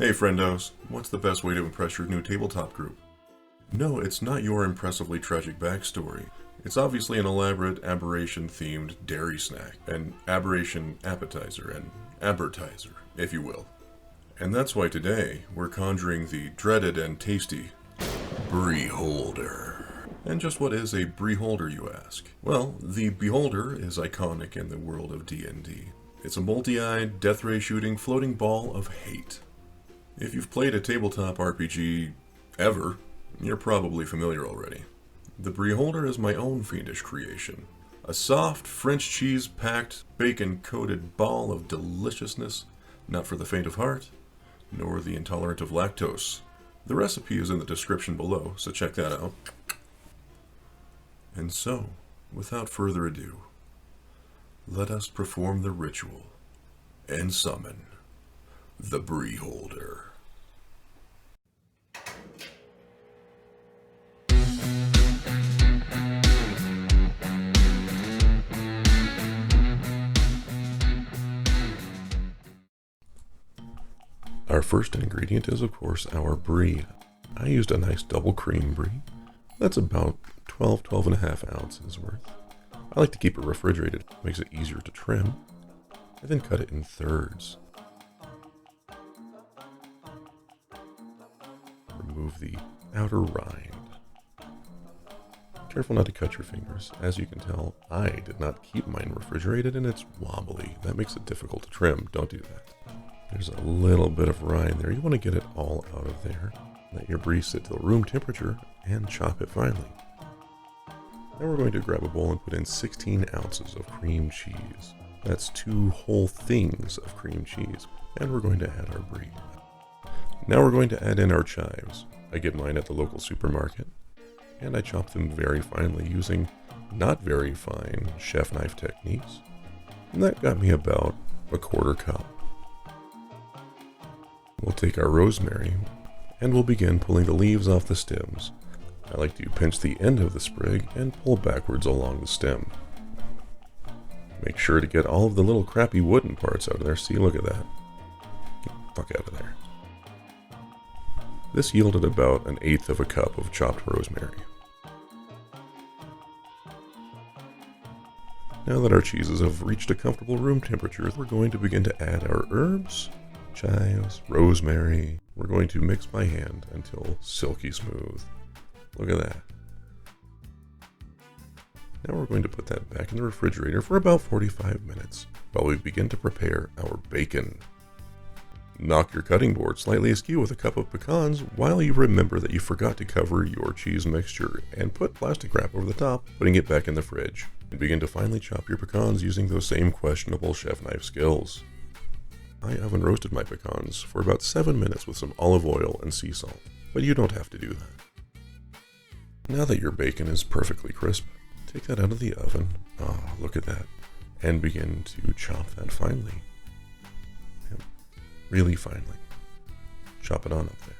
Hey friendos, what's the best way to impress your new tabletop group? No, it's not your impressively tragic backstory. It's obviously an elaborate aberration-themed dairy snack, an aberration appetizer, an appetizer, if you will. And that's why today we're conjuring the dreaded and tasty Brieholder. And just what is a Brieholder, you ask? Well, the Beholder is iconic in the world of D&D. It's a multi-eyed, death ray shooting, floating ball of hate. If you've played a tabletop RPG ever, you're probably familiar already. The Brieholder is my own fiendish creation. A soft, French cheese-packed, bacon-coated ball of deliciousness, not for the faint of heart, nor the intolerant of lactose. The recipe is in the description below, so check that out. And so, without further ado, let us perform the ritual and summon the Brieholder. Our first ingredient is, of course, our Brie. I used a nice double cream Brie. That's about 12 and a half ounces worth. I like to keep it refrigerated. It makes it easier to trim. I then cut it in thirds. Remove the outer rind. Careful not to cut your fingers. As you can tell, I did not keep mine refrigerated and it's wobbly. That makes it difficult to trim. Don't do that. There's a little bit of rind there. You want to get it all out of there. Let your Brie sit to room temperature and chop it finely. Now we're going to grab a bowl and put in 16 ounces of cream cheese. That's 2 whole things of cream cheese. And we're going to add our Brie. Now we're going to add in our chives. I get mine at the local supermarket. And I chop them very finely using not very fine chef knife techniques. And that got me about a quarter cup. We'll take our rosemary and we'll begin pulling the leaves off the stems. I like to pinch the end of the sprig and pull backwards along the stem. Make sure to get all of the little crappy wooden parts out of there. See, look at that. Get the fuck out of there. This yielded about 1/8 of a cup of chopped rosemary. Now that our cheeses have reached a comfortable room temperature, we're going to begin to add our herbs, chives, rosemary. We're going to mix by hand until silky smooth. Look at that. Now we're going to put that back in the refrigerator for about 45 minutes while we begin to prepare our bacon. Knock your cutting board slightly askew with a cup of pecans while you remember that you forgot to cover your cheese mixture and put plastic wrap over the top, putting it back in the fridge. And begin to finely chop your pecans using those same questionable chef knife skills. I oven roasted my pecans for about 7 minutes with some olive oil and sea salt, but you don't have to do that. Now that your bacon is perfectly crisp, take that out of the oven, look at that, and begin to chop that finely. Yep. Really finely. Chop it on up there.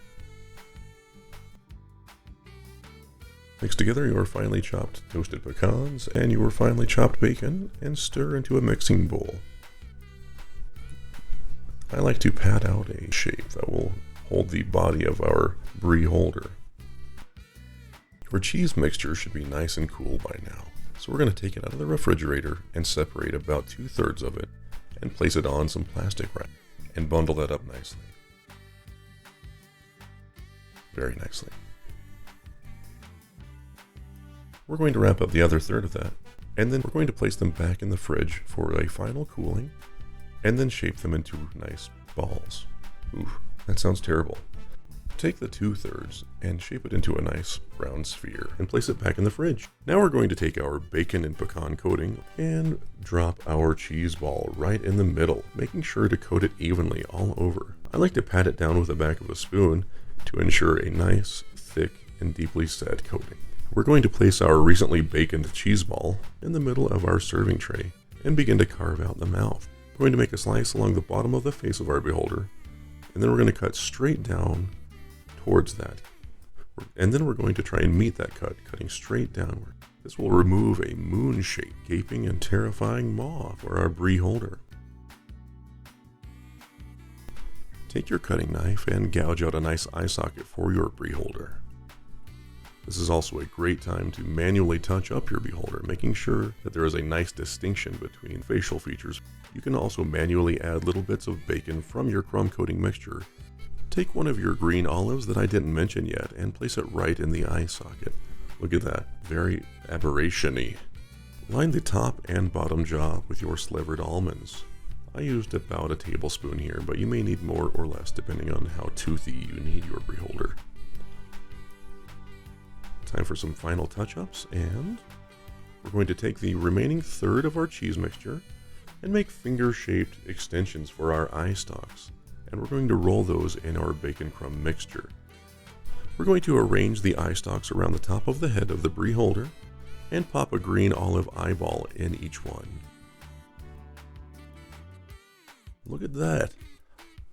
Mix together your finely chopped toasted pecans and your finely chopped bacon and stir into a mixing bowl. I like to pat out a shape that will hold the body of our Brieholder. Your cheese mixture should be nice and cool by now, so we're going to take it out of the refrigerator and separate about 2/3 of it and place it on some plastic wrap and bundle that up nicely. Very nicely. We're going to wrap up the other third of that, and then we're going to place them back in the fridge for a final cooling, and then shape them into nice balls. Oof, that sounds terrible. Take the 2/3 and shape it into a nice round sphere and place it back in the fridge. Now we're going to take our bacon and pecan coating and drop our cheese ball right in the middle, making sure to coat it evenly all over. I like to pat it down with the back of a spoon to ensure a nice, thick, and deeply set coating. We're going to place our recently baconed cheese ball in the middle of our serving tray and begin to carve out the mouth. We're going to make a slice along the bottom of the face of our Beholder, and then we're going to cut straight down towards that. And then we're going to try and meet that cut, cutting straight downward. This will remove a moon-shaped, gaping, and terrifying maw for our Brieholder. Take your cutting knife and gouge out a nice eye socket for your Brieholder. This is also a great time to manually touch up your Brieholder, making sure that there is a nice distinction between facial features. You can also manually add little bits of bacon from your crumb coating mixture. Take one of your green olives that I didn't mention yet and place it right in the eye socket. Look at that, very aberration-y. Line the top and bottom jaw with your slivered almonds. I used about a tablespoon here, but you may need more or less depending on how toothy you need your Brieholder. Time for some final touch-ups, and we're going to take the remaining third of our cheese mixture and make finger-shaped extensions for our eye stalks, and we're going to roll those in our bacon crumb mixture. We're going to arrange the eye stalks around the top of the head of the Brieholder and pop a green olive eyeball in each one. Look at that!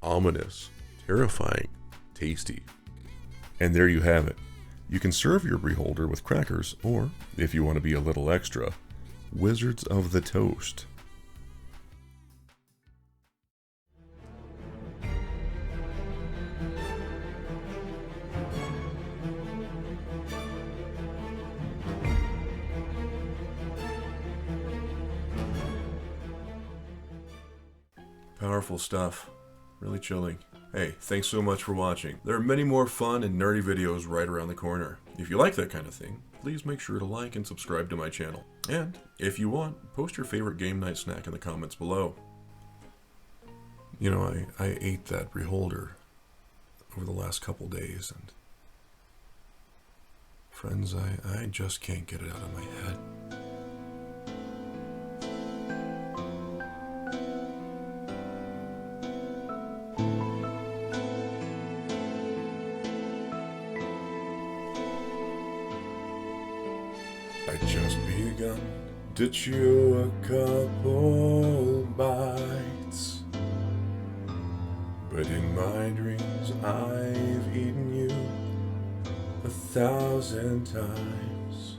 Ominous, terrifying, tasty. And there you have it. You can serve your Brieholder with crackers, or, if you want to be a little extra, Wizards of the Toast. Powerful stuff. Really chilling. Hey, thanks so much for watching. There are many more fun and nerdy videos right around the corner. If you like that kind of thing, please make sure to like and subscribe to my channel. And, if you want, post your favorite game night snack in the comments below. You know, I ate that Brieholder over the last couple days, and friends, I just can't get it out of my head. I just begun to chew a couple bites, but in my dreams I've eaten you 1,000 times.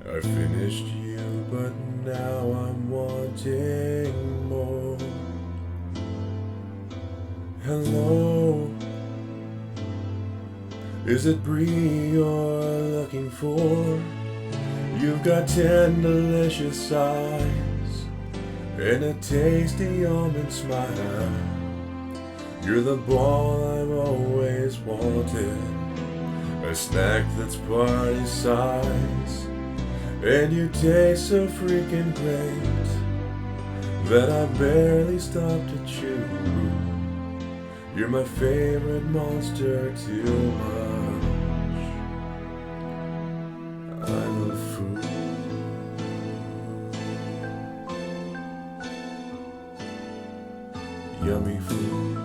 I finished you, but now I'm wanting more. Hello, is it Brie you're looking for? You've got 10 delicious eyes and a tasty almond smile. You're the ball I've always wanted, a snack that's party size. And you taste so freaking great that I barely stop to chew. You're my favorite monster too much. I love food. Yummy food.